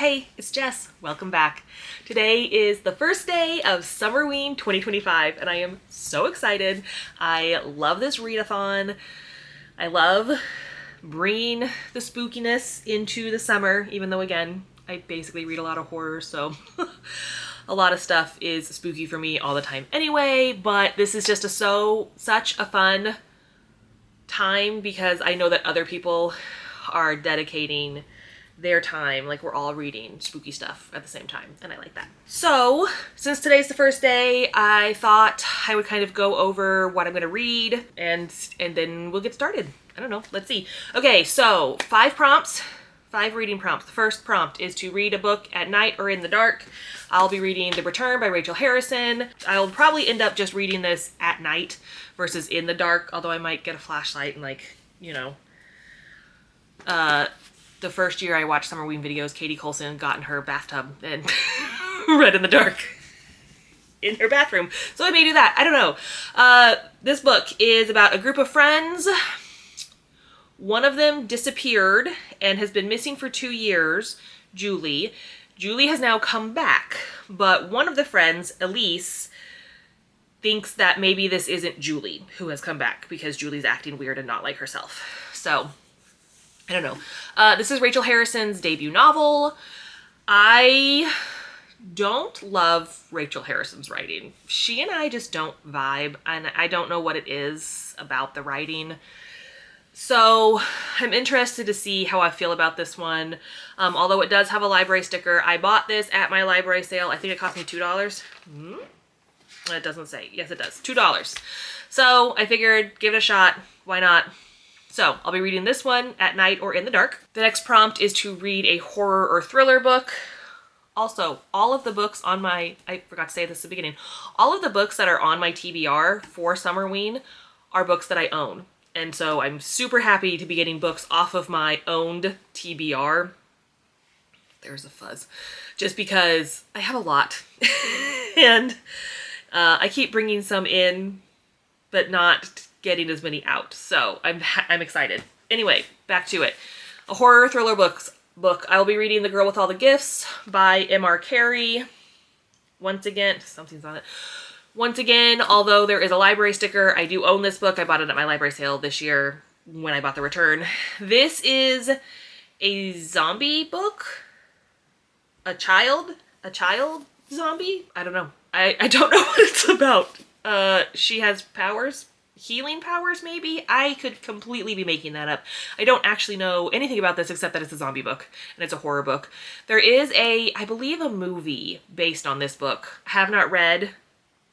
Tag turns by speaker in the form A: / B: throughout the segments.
A: Hey, it's Jess. Welcome back. Today is the first day of Summerween 2025 and I am so excited. I love this readathon. I love bringing the spookiness into the summer, even though again, I basically read a lot of horror, so a lot of stuff is spooky for me all the time anyway, but this is just such a fun time because I know that other people are dedicating their time, like we're all reading spooky stuff at the same time, and I like that. So, since today's the first day, I thought I would kind of go over what I'm gonna read, and then we'll get started. I don't know, let's see. Okay, so 5 reading prompts. The first prompt is to read a book at night or in the dark. I'll be reading The Return by Rachel Harrison. I'll probably end up just reading this at night versus in the dark, although I might get a flashlight and the first year I watched Summerween videos, Katie Coulson got in her bathtub and read in the dark in her bathroom. So I may do that. I don't know. This book is about a group of friends. One of them disappeared and has been missing for 2 years, Julie. Julie has now come back, but one of the friends, Elise, thinks that maybe this isn't Julie who has come back because Julie's acting weird and not like herself. So I don't know. This is Rachel Harrison's debut novel. I don't love Rachel Harrison's writing. She and I just don't vibe, and I don't know what it is about the writing. So I'm interested to see how I feel about this one. Although it does have a library sticker. I bought this at my library sale. I think it cost me $2. It doesn't say. Yes, it does. $2. So I figured, give it a shot. Why not? So I'll be reading this one at night or in the dark. The next prompt is to read a horror or thriller book. Also, all of the books on my, I forgot to say this at the beginning, all of the books that are on my TBR for Summerween are books that I own. And so I'm super happy to be getting books off of my owned TBR. There's a fuzz. Just because I have a lot. And I keep bringing some in, but not getting as many out. So I'm excited. Anyway, back to it. A horror thriller book. I will be reading The Girl with All the Gifts by M.R. Carey. Once again, something's on it. Once again, although there is a library sticker, I do own this book. I bought it at my library sale this year when I bought The Return. This is a zombie book. A child zombie? I don't know. I don't know what it's about. She has powers. Healing powers, maybe? I could completely be making that up. I don't actually know anything about this except that it's a zombie book and it's a horror book. There is I believe a movie based on this book. I have not read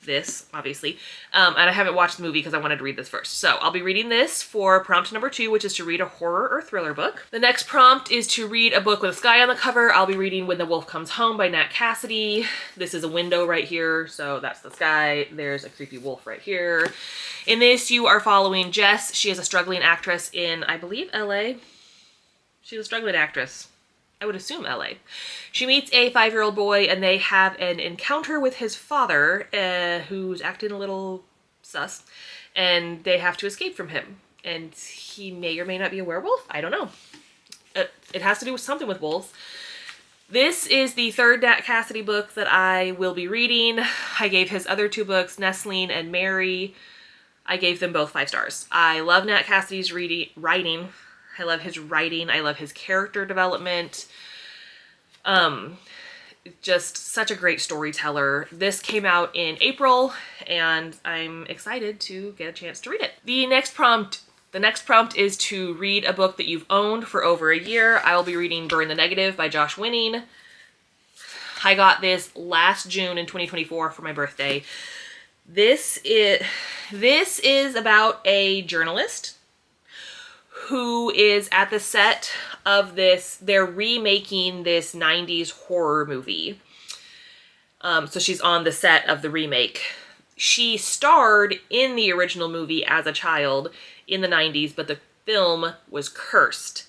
A: this, obviously, and I haven't watched the movie because I wanted to read this first. So I'll be reading this for prompt number 2, which is to read a horror or thriller book. The next prompt is to read a book with a sky on the cover. I'll be reading When the Wolf Comes Home by Nat Cassidy. This is a window right here, so that's the sky. There's a creepy wolf right here. In this, you are following Jess. She is a struggling actress in, I believe, LA. She's a struggling actress. I would assume LA. She meets a 5-year-old boy and they have an encounter with his father, who's acting a little sus, and they have to escape from him. And he may or may not be a werewolf. I don't know. It has to do with something with wolves. This is the 3rd Nat Cassidy book that I will be reading. I gave his other 2 books, Nestling and Mary, I gave them both 5 stars. I love Nat Cassidy's writing. I love his writing. I love his character development. Just such a great storyteller. This came out in April, and I'm excited to get a chance to read it. The next prompt is to read a book that you've owned for over a year. I will be reading Burn the Negative by Josh Winning. I got this last June in 2024 for my birthday. This is about a journalist who is at the set of this. They're remaking this 90s horror movie. So she's on the set of the remake. She starred in the original movie as a child in the 90s, but the film was cursed.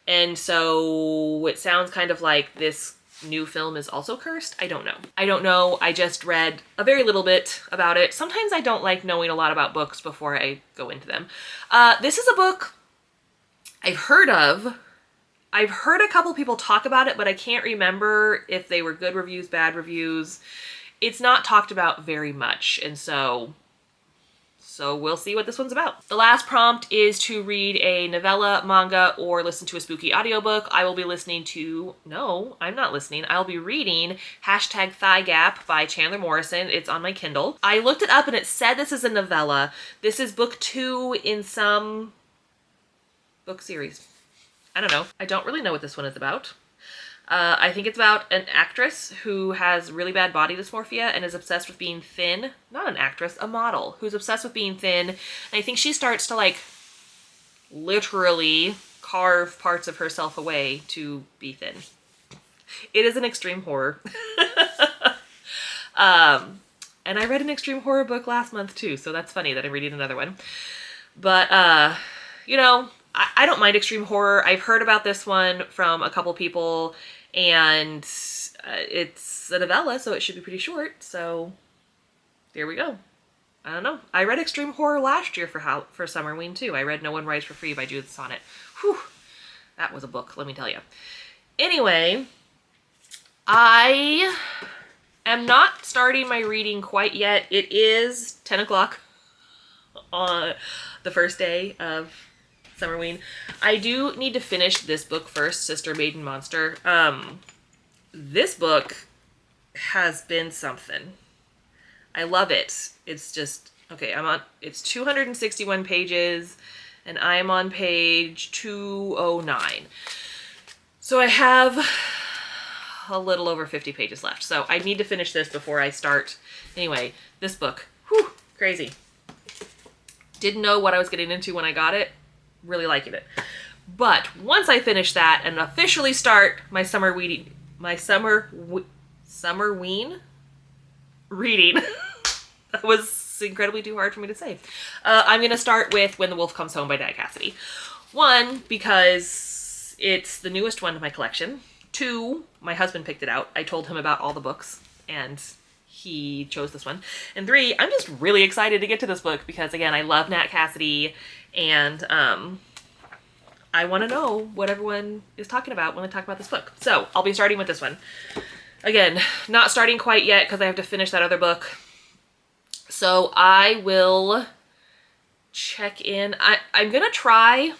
A: And so it sounds kind of like this new film is also cursed. I don't know. I just read a very little bit about it. Sometimes I don't like knowing a lot about books before I go into them. This is a book I've heard of. I've heard a couple people talk about it, but I can't remember if they were good reviews, bad reviews. It's not talked about very much, and so we'll see what this one's about. The last prompt is to read a novella, manga, or listen to a spooky audiobook. I will be listening to, no, I'm not listening. I'll be reading #Thigh Gap by Chandler Morrison. It's on my Kindle. I looked it up and it said this is a novella. This is book 2 in some book series. I don't know. I don't really know what this one is about. I think it's about an actress who has really bad body dysmorphia and is obsessed with being thin. Not an actress, a model who's obsessed with being thin. And I think she starts to like literally carve parts of herself away to be thin. It is an extreme horror. And I read an extreme horror book last month too, so that's funny that I'm reading another one. But, you know, I don't mind extreme horror. I've heard about this one from a couple people, and it's a novella, so it should be pretty short. So there we go. I don't know. I read extreme horror last year for Summerween too. I read No One Writes for Free by Judith Sonnet. Whew, that was a book, let me tell you. Anyway, I am not starting my reading quite yet. It is 10 o'clock on the first day of Summerween. I do need to finish this book first, Sister Maiden Monster. This book has been something. I love it. It's just, okay, it's 261 pages, and I'm on page 209. So I have a little over 50 pages left. So I need to finish this before I start. Anyway, this book, whew, crazy. Didn't know what I was getting into when I got it. Really liking it. But once I finish that and officially start my Summerween reading, that was incredibly too hard for me to say. I'm going to start with When the Wolf Comes Home by Nat Cassidy. 1, because it's the newest one to my collection. 2, my husband picked it out. I told him about all the books and he chose this one. And 3, I'm just really excited to get to this book because, again, I love Nat Cassidy, and I want to know what everyone is talking about when they talk about this book. So I'll be starting with this one. Again, not starting quite yet because I have to finish that other book. So I will check in. I'm going to try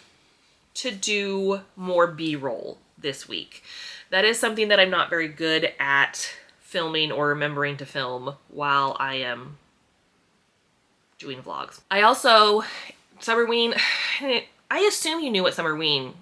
A: to do more B-roll this week. That is something that I'm not very good at filming or remembering to film while I am doing vlogs. I also, Summerween, I assume you knew what Summerween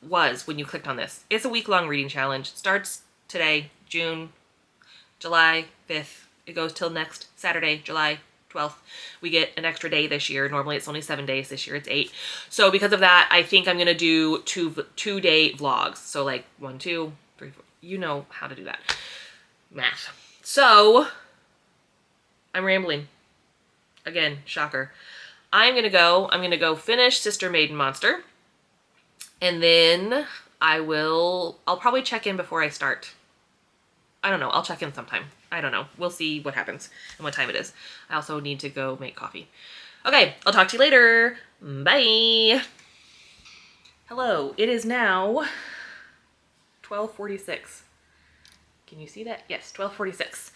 A: was when you clicked on this. It's a week-long reading challenge. It starts today, July 5th. It goes till next Saturday, July 12th. We get an extra day this year. Normally it's only 7 days. This year it's 8. So because of that, I think I'm going to do two-day vlogs. So like 1, 2, 3, 4. You know how to do that. Math. So I'm rambling. Again, shocker. I'm gonna go finish Sister Maiden Monster, and then I'll probably check in before I start. I don't know, I'll check in sometime. I don't know, we'll see what happens and what time it is. I also need to go make coffee. Okay, I'll talk to you later. Bye. Hello, it is now 12:46. Can you see that? Yes, 12:46.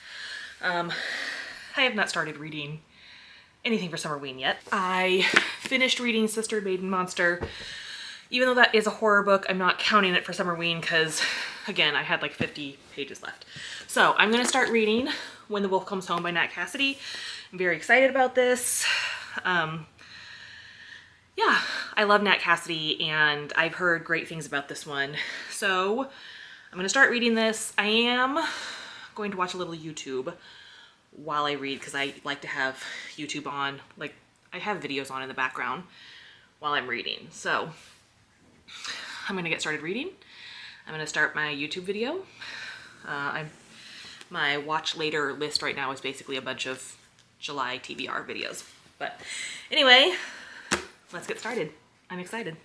A: I have not started reading anything for Summerween yet. I finished reading Sister Maiden Monster. Even though that is a horror book, I'm not counting it for Summerween because, again, I had like 50 pages left. So I'm going to start reading When the Wolf Comes Home by Nat Cassidy. I'm very excited about this. Yeah, I love Nat Cassidy and I've heard great things about this one. So I'm going to start reading this. I am going to watch a little YouTube while I read because I like to have YouTube on. Like, I have videos on in the background while I'm reading. So I'm going to get started reading. I'm going to start my YouTube video. My watch later list right now is basically a bunch of July TBR videos. But anyway, let's get started. I'm excited.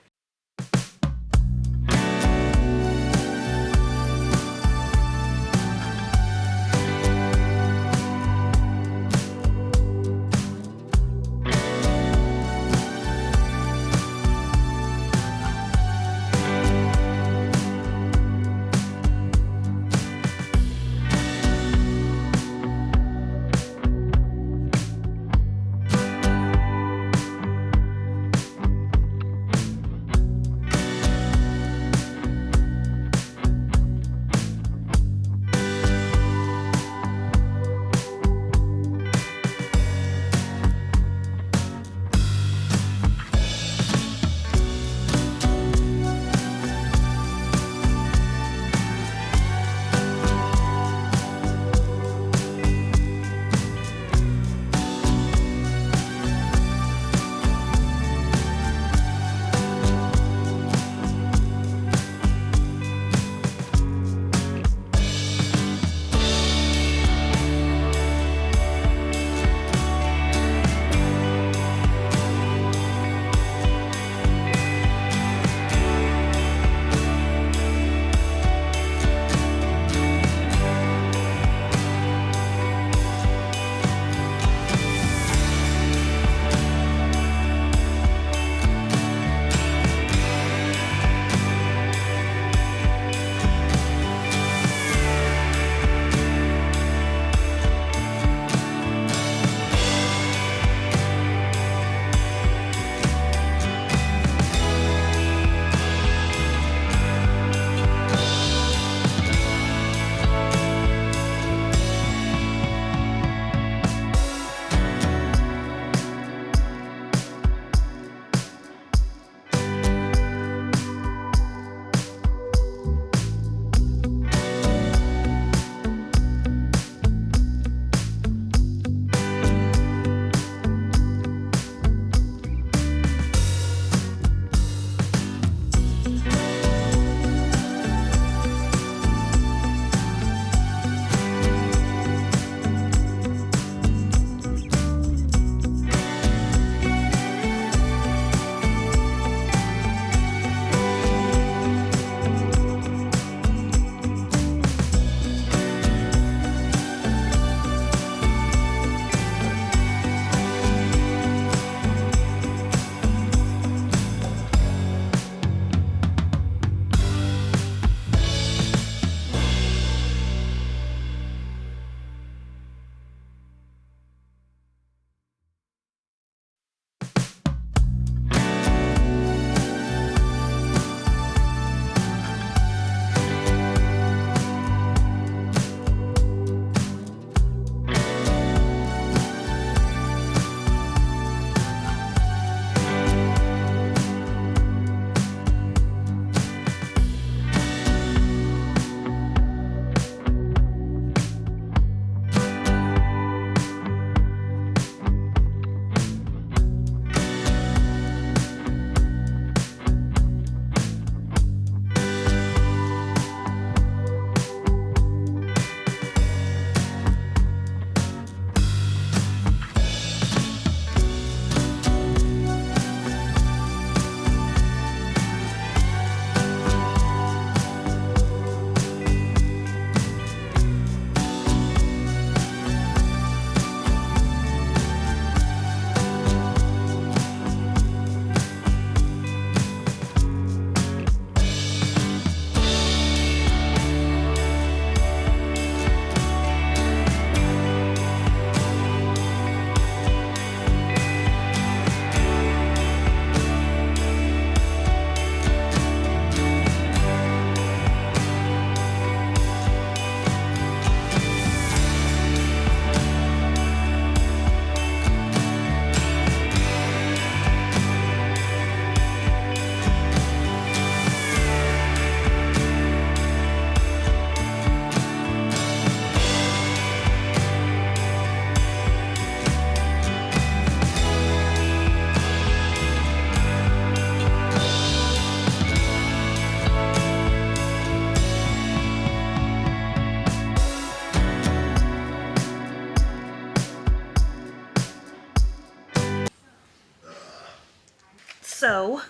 A: So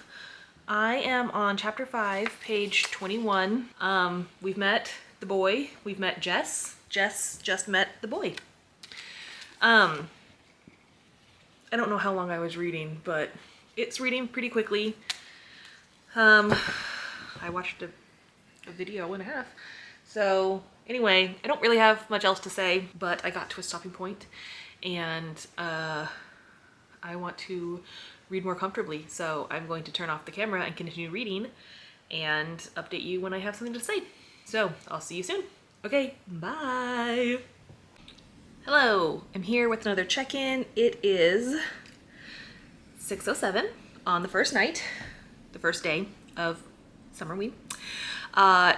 A: I am on chapter 5, page 21. We've met the boy. We've met Jess. Jess just met the boy. I don't know how long I was reading, but it's reading pretty quickly. I watched a video and a half. So anyway, I don't really have much else to say, but I got to a stopping point and I want to read more comfortably. So I'm going to turn off the camera and continue reading and update you when I have something to say. So I'll see you soon. Okay, bye. Hello, I'm here with another check-in. It is 6:07 on the first night, the first day of Summerween.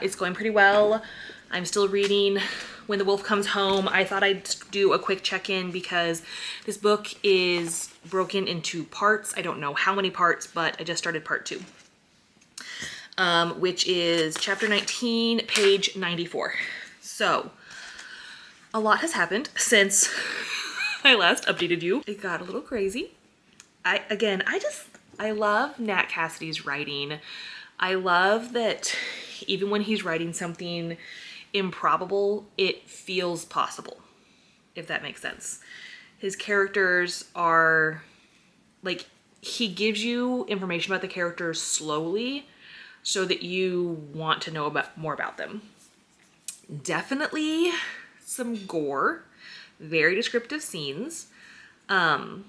A: It's going pretty well. I'm still reading When the Wolf Comes Home. I thought I'd do a quick check-in because this book is broken into parts. I don't know how many parts, but I just started part 2, which is chapter 19, page 94. So a lot has happened since I last updated you. It got a little crazy. I love Nat Cassidy's writing. I love that even when he's writing something improbable, it feels possible, if that makes sense. His characters are, like, he gives you information about the characters slowly so that you want to know more about them. Definitely some gore, very descriptive scenes, and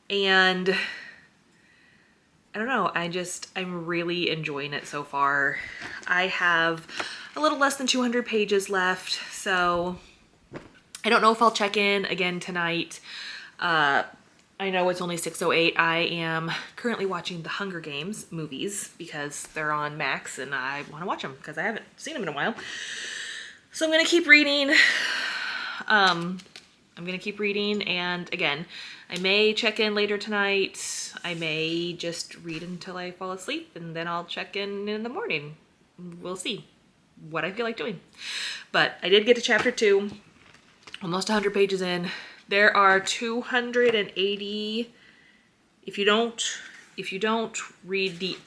A: I don't know, I'm really enjoying it so far. I have a little less than 200 pages left, so I don't know if I'll check in again tonight. I know it's only 6:08. I am currently watching the Hunger Games movies because they're on Max and I want to watch them because I haven't seen them in a while. So I'm going to keep reading. And again, I may check in later tonight. I may just read until I fall asleep and then I'll check in the morning. We'll see what I feel like doing. But I did get to chapter 2, almost 100 pages in. There are 280, if you don't read the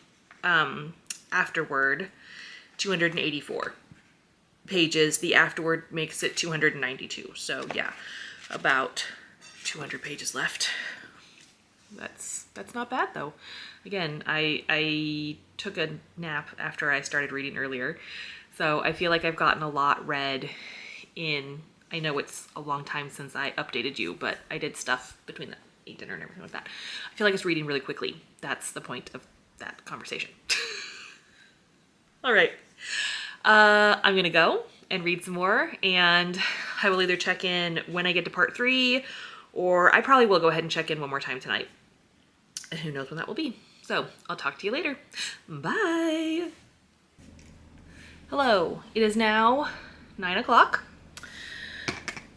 A: afterword, 284 pages. The afterward makes it 292. So yeah, about 200 pages left. That's not bad though. Again, I took a nap after I started reading earlier, so I feel like I've gotten a lot read in, I know it's a long time since I updated you, but I did stuff between ate dinner and everything like that. I feel like it's reading really quickly. That's the point of that conversation. All right. I'm gonna go and read some more, and I will either check in when I get to part 3, or I probably will go ahead and check in one more time tonight. And who knows when that will be. So I'll talk to you later. Bye. Hello, it is now 9 o'clock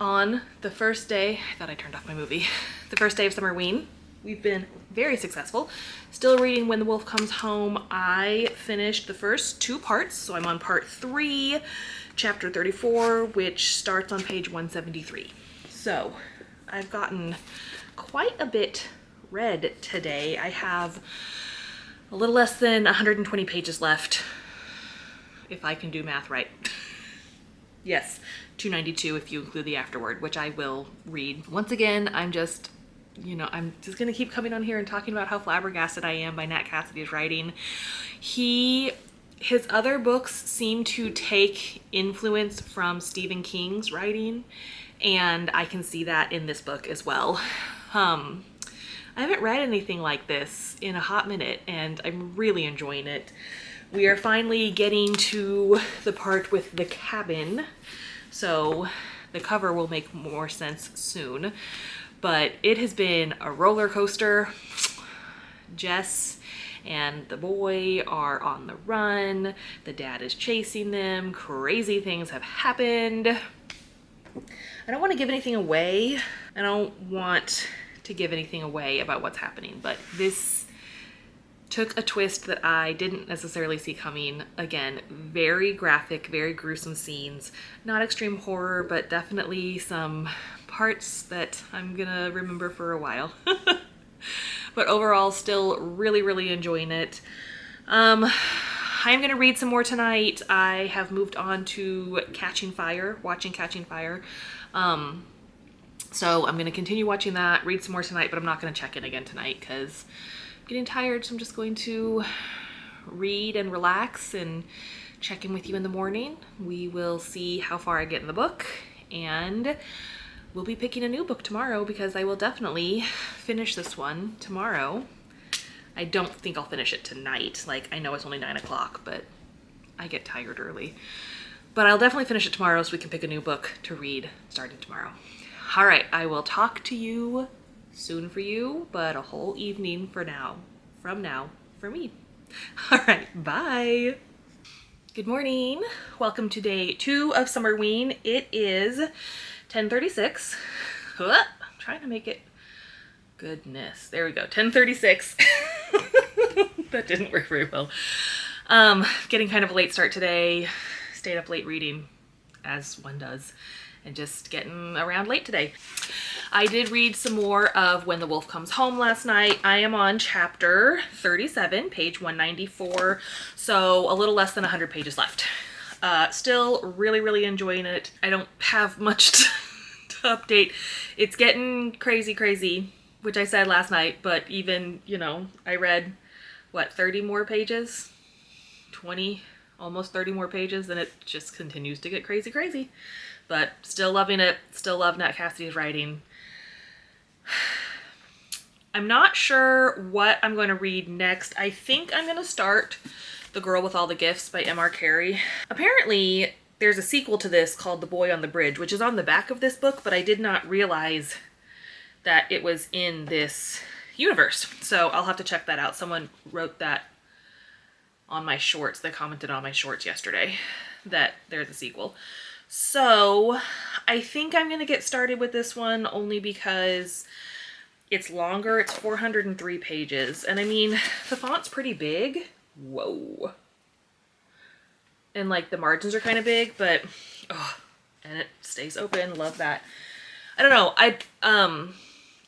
A: on the first day. I thought I turned off my movie. The first day of Summerween. We've been very successful. Still reading When the Wolf Comes Home. I finished the first 2 parts, so I'm on part 3, chapter 34, which starts on page 173. So I've gotten quite a bit read today. I have a little less than 120 pages left, if I can do math right. Yes, 292 if you include the afterword, which I will read. Once again, I'm just gonna keep coming on here and talking about how flabbergasted I am by Nat Cassidy's writing. His other books seem to take influence from Stephen King's writing, and I can see that in this book as well. I haven't read anything like this in a hot minute, and I'm really enjoying it. We are finally getting to the part with the cabin, so the cover will make more sense soon. But it has been a roller coaster. Jess and the boy are on the run. The dad is chasing them. Crazy things have happened. I don't want to give anything away. I don't want to give anything away about what's happening, but this took a twist that I didn't necessarily see coming. Again, very graphic, very gruesome scenes. Not extreme horror, but definitely some parts that I'm gonna remember for a while. But overall, still really enjoying it. I'm going to read some more tonight. I have moved on to watching Catching Fire. So I'm going to continue watching that, read some more tonight, but I'm not going to check in again tonight because I'm getting tired. So I'm just going to read and relax and check in with you in the morning. We will see how far I get in the book, and we'll be picking a new book tomorrow because I will definitely finish this one tomorrow. I don't think I'll finish it tonight. Like, I know it's only 9 o'clock, but I get tired early. But I'll definitely finish it tomorrow so we can pick a new book to read starting tomorrow. All right, I will talk to you soon for you, but a whole evening from now for me. All right, bye. Good morning. Welcome to day 2 of Summerween. It is 10:36. I'm trying to make it, goodness, there we go, 10:36. That didn't work very well. Getting kind of a late start today. Stayed up late reading, as one does, and just getting around late today. I did read some more of When the Wolf Comes Home last night. I am on chapter 37, page 194, so a little less than 100 pages left. Still really enjoying it. I don't have much to update. It's getting crazy, which I said last night, but even, I read, 30 more pages? 20, almost 30 more pages, and it just continues to get crazy. But still loving it. Still love Nat Cassidy's writing. I'm not sure what I'm going to read next. I think I'm going to start The Girl with All the Gifts by M.R. Carey. Apparently, there's a sequel to this called The Boy on the Bridge, which is on the back of this book, but I did not realize that it was in this universe. So I'll have to check that out. Someone wrote that on my shorts. They commented on my shorts yesterday that there's a sequel. So I think I'm going to get started with this one only because it's longer. It's 403 pages. And I mean, the font's pretty big. Whoa. And like the margins are kind of big, but, and it stays open. Love that. I don't know.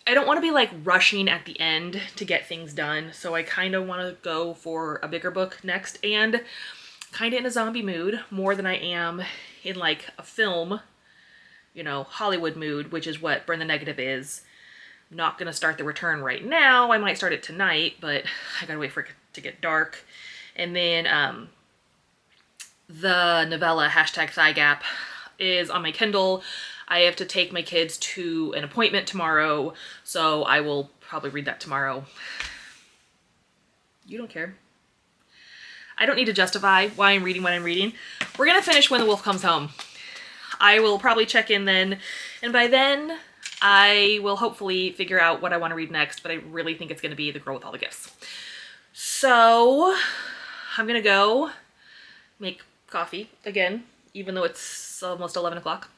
A: I don't want to be like rushing at the end to get things done. So I kind of want to go for a bigger book next, and kind of in a zombie mood more than I am in like a film, Hollywood mood, which is what Burn the Negative is. I'm not going to start The Return right now. I might start it tonight, but I gotta wait for it to get dark. And then the novella #ThigHgap is on my Kindle. I have to take my kids to an appointment tomorrow, so I will probably read that tomorrow. You don't care. I don't need to justify why I'm reading what I'm reading. We're going to finish When the Wolf Comes Home. I will probably check in then, and by then I will hopefully figure out what I want to read next, but I really think it's going to be The Girl with All the Gifts. So I'm going to go make coffee again, even though it's almost 11 o'clock.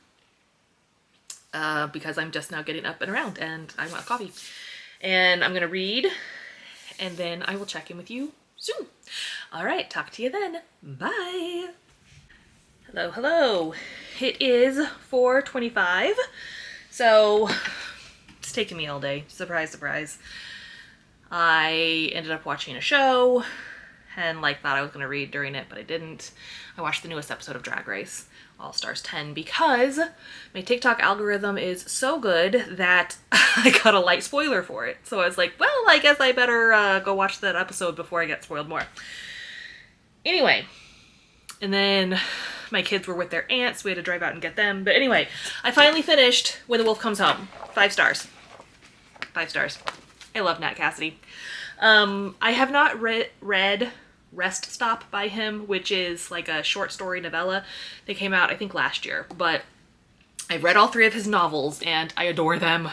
A: Because I'm just now getting up and around and I want coffee. And I'm going to read, and then I will check in with you soon. All right, talk to you then. Bye. Hello. It is 4:25. So it's taken me all day. Surprise. I ended up watching a show and thought I was going to read during it, but I didn't. I watched the newest episode of Drag Race All Stars 10 because my TikTok algorithm is so good that I got a light spoiler for it. So I was like, well, I guess I better go watch that episode before I get spoiled more. Anyway, and then my kids were with their aunts. We had to drive out and get them. But anyway, I finally finished When the Wolf Comes Home. 5 stars. 5 stars. I love Nat Cassidy. I have not read Rest Stop by him, which is like a short story novella. They came out, I think, last year. But I've read all 3 of his novels, and I adore them.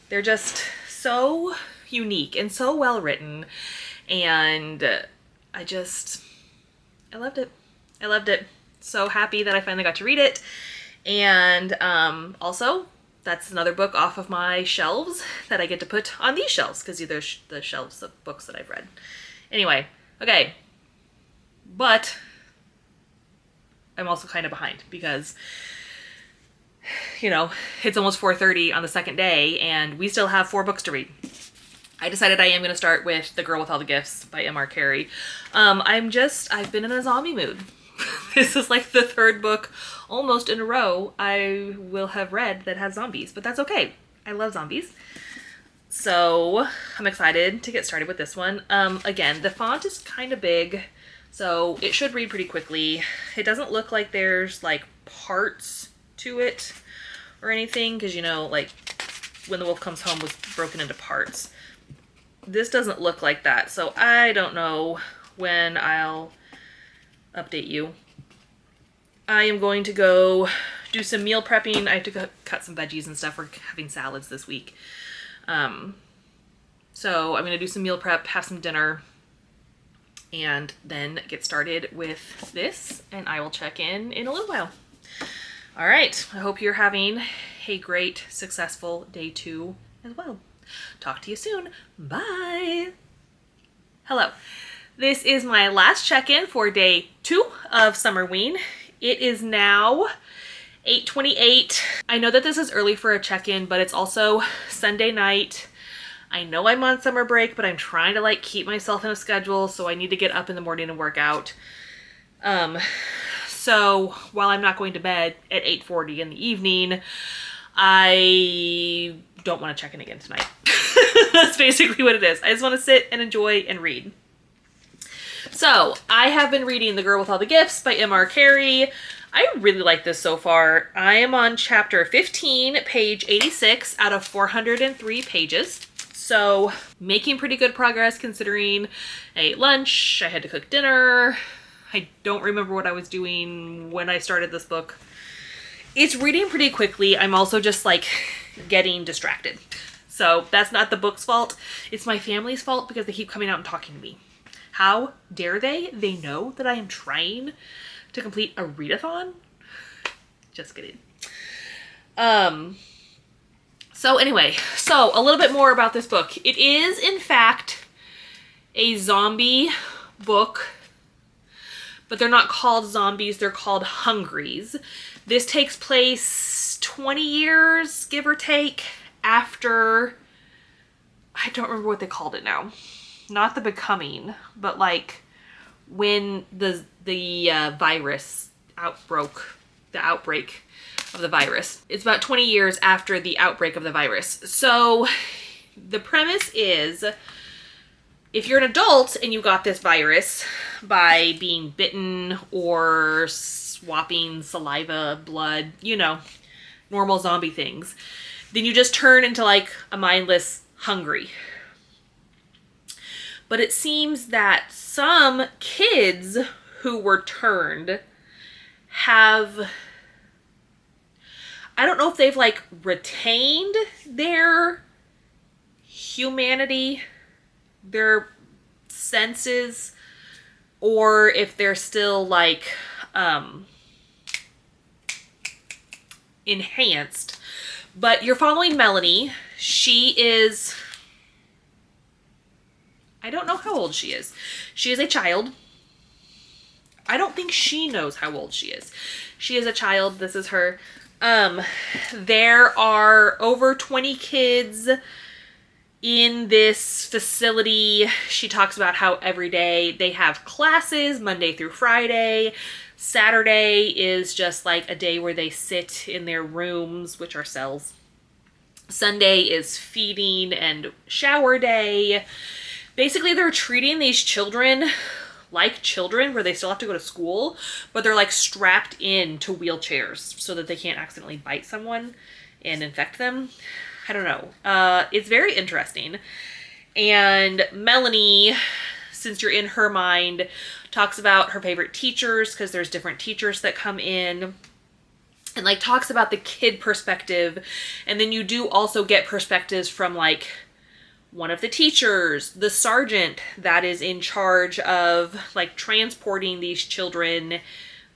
A: They're just so unique and so well written. And I loved it. I loved it. So happy that I finally got to read it. And also, that's another book off of my shelves that I get to put on these shelves, because these are the shelves of books that I've read. Anyway, okay. But I'm also kind of behind because, it's almost 4:30 on the second day and we still have 4 books to read. I decided I am going to start with The Girl with All the Gifts by M.R. Carey. I've been in a zombie mood. This is like the third book almost in a row I will have read that has zombies, but that's okay. I love zombies. So I'm excited to get started with this one. Again, the font is kind of big, so it should read pretty quickly. It doesn't look like there's like parts to it or anything, because you know, like When the Wolf Comes Home was broken into parts. This doesn't look like that, so I don't know when I'll update you. I am going to go do some meal prepping. I have to cut some veggies and stuff. We're having salads this week. So I'm going to do some meal prep, have some dinner, and then get started with this, and I will check in a little while. All right. I hope you're having a great, successful day 2 as well. Talk to you soon. Bye. Hello. This is my last check-in for day 2 of Summerween. It is now 8:28. I know that this is early for a check-in, but it's also Sunday night. I know I'm on summer break, but I'm trying to like keep myself in a schedule, so I need to get up in the morning and work out. So while I'm not going to bed at 8:40 in the evening, I don't want to check in again tonight. That's basically what it is. I just want to sit and enjoy and read. So I have been reading The Girl with All the Gifts by M.R. Carey. I really like this so far. I am on chapter 15, page 86 out of 403 pages. So making pretty good progress considering I ate lunch, I had to cook dinner. I don't remember what I was doing when I started this book. It's reading pretty quickly. I'm also just like getting distracted. So that's not the book's fault. It's my family's fault because they keep coming out and talking to me. How dare they? They know that I am trying to complete a readathon. Just kidding. So anyway, so a little bit more about this book. It is, in fact, a zombie book, but they're not called zombies. They're called hungries. This takes place 20 years, give or take, after, I don't remember what they called it now. Not The Becoming, but like when the virus the outbreak of the virus. It's about 20 years after the outbreak of the virus. So the premise is, if you're an adult and you got this virus by being bitten or swapping saliva, blood, you know, normal zombie things, then you just turn into like a mindless hungry. But it seems that some kids who were turned have, I don't know if they've like retained their humanity, their senses, or if they're still like enhanced. But you're following Melanie. She is, I don't know how old she is. She is a child. I don't think she knows how old she is. She is a child. This is her. There are over 20 kids in this facility. She talks about how every day they have classes, Monday through Friday. Saturday is just like a day where they sit in their rooms, which are cells. Sunday is feeding and shower day. Basically, they're treating these children like children, where they still have to go to school, but they're like strapped into wheelchairs so that they can't accidentally bite someone and infect them. I don't know. It's very interesting. And Melanie, since you're in her mind, talks about her favorite teachers, because there's different teachers that come in, and like talks about the kid perspective. And then you do also get perspectives from like one of the teachers, the sergeant that is in charge of like transporting these children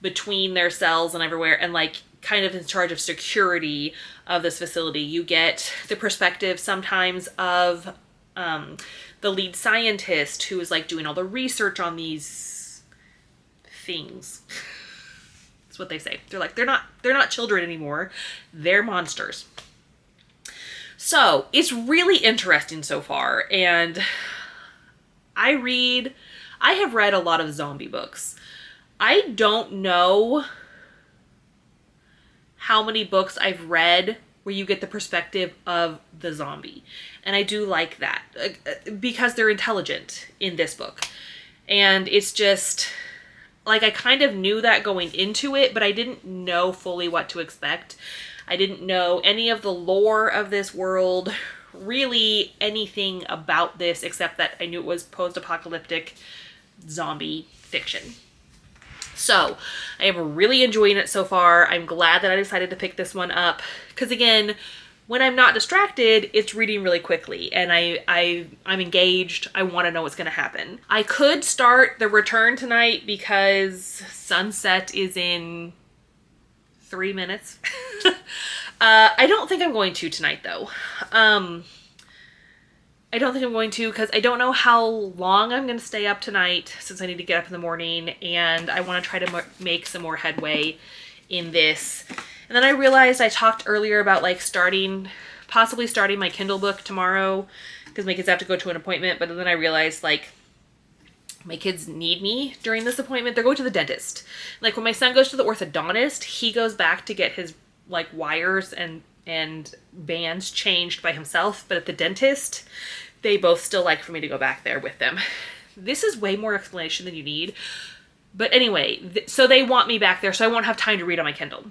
A: between their cells and everywhere, and like kind of in charge of security of this facility. You get the perspective sometimes of the lead scientist, who is like doing all the research on these things. That's what they say. They're like, they're not children anymore. They're monsters. So it's really interesting so far, and I have read a lot of zombie books. I don't know how many books I've read where you get the perspective of the zombie. And I do like that because they're intelligent in this book. And it's just like, I kind of knew that going into it, but I didn't know fully what to expect. I didn't know any of the lore of this world, really anything about this, except that I knew it was post-apocalyptic zombie fiction. So I am really enjoying it so far. I'm glad that I decided to pick this one up because, again, when I'm not distracted, it's reading really quickly and I'm engaged. I want to know what's going to happen. I could start The Return tonight because sunset is in 3 minutes. I don't think I'm going to tonight though. I don't think I'm going to because I don't know how long I'm going to stay up tonight since I need to get up in the morning, and I want to try to make some more headway in this. And then I realized I talked earlier about like possibly starting my Kindle book tomorrow because my kids have to go to an appointment, but then I realized like my kids need me during this appointment. They're going to the dentist. Like when my son goes to the orthodontist, he goes back to get his like wires and bands changed by himself, but at the dentist, they both still like for me to go back there with them. This is way more explanation than you need. But anyway, so they want me back there, so I won't have time to read on my Kindle.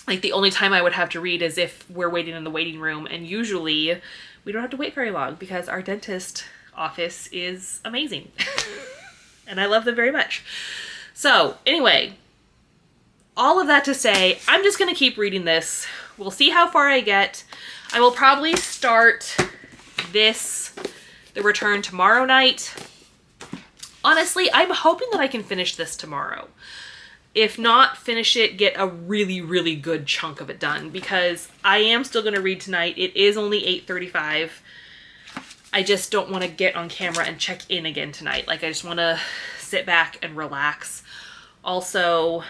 A: Like the only time I would have to read is if we're waiting in the waiting room, and usually we don't have to wait very long because our dentist office is amazing. And I love them very much. So anyway, all of that to say, I'm just going to keep reading this. We'll see how far I get. I will probably start The Return tomorrow night. Honestly, I'm hoping that I can finish this tomorrow. If not, finish it, get a really, really good chunk of it done because I am still going to read tonight. It is only 8:35. I just don't want to get on camera and check in again tonight. Like, I just want to sit back and relax. Also,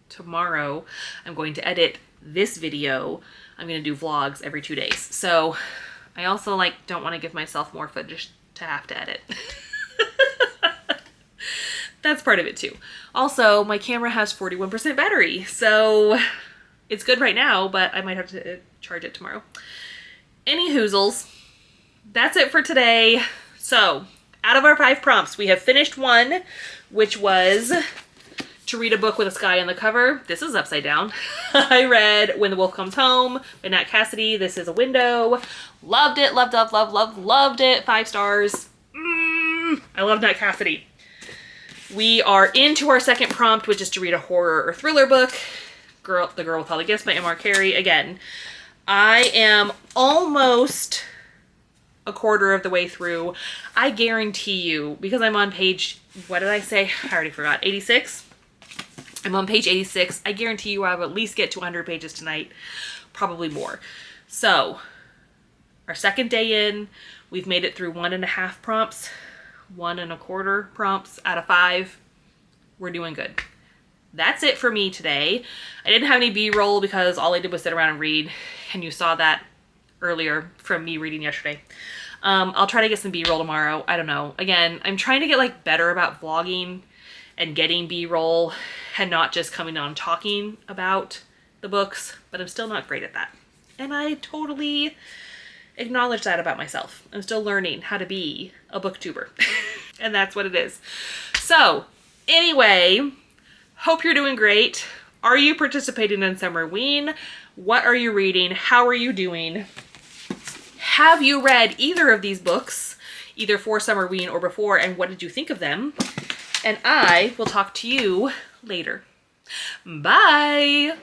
A: tomorrow I'm going to edit this video. I'm going to do vlogs every 2 days. So I also like don't want to give myself more footage to have to edit. That's part of it too. Also, my camera has 41% battery, so it's good right now, but I might have to charge it tomorrow. Any hoozles, that's it for today. So out of our 5 prompts, we have finished one, which was to read a book with a sky on the cover. This is upside down. I read When the Wolf Comes Home by Nat Cassidy. This is a window. Loved it. Loved it. 5 stars. I love Nat Cassidy. We are into our second prompt, which is to read a horror or thriller book. The Girl with All the Gifts by M.R. Carey. Again, I am almost a quarter of the way through. I guarantee you, because I'm on page, what did I say? I already forgot. 86? I'm on page 86. I guarantee you I will at least get to 100 pages tonight. Probably more. So, our second day in, we've made it through 1.5 prompts. 1.25 prompts out of 5. We're doing good. That's it for me today. I didn't have any B-roll because all I did was sit around and read, and you saw that earlier from me reading yesterday. I'll try to get some B-roll tomorrow. I don't know. Again, I'm trying to get like better about vlogging and getting B-roll and not just coming on talking about the books, but I'm still not great at that. And I totally acknowledge that about myself. I'm still learning how to be a booktuber. And that's what it is. So anyway, hope you're doing great. Are you participating in Summerween? What are you reading? How are you doing? Have you read either of these books, either for Summerween or before, and what did you think of them? And I will talk to you later. Bye!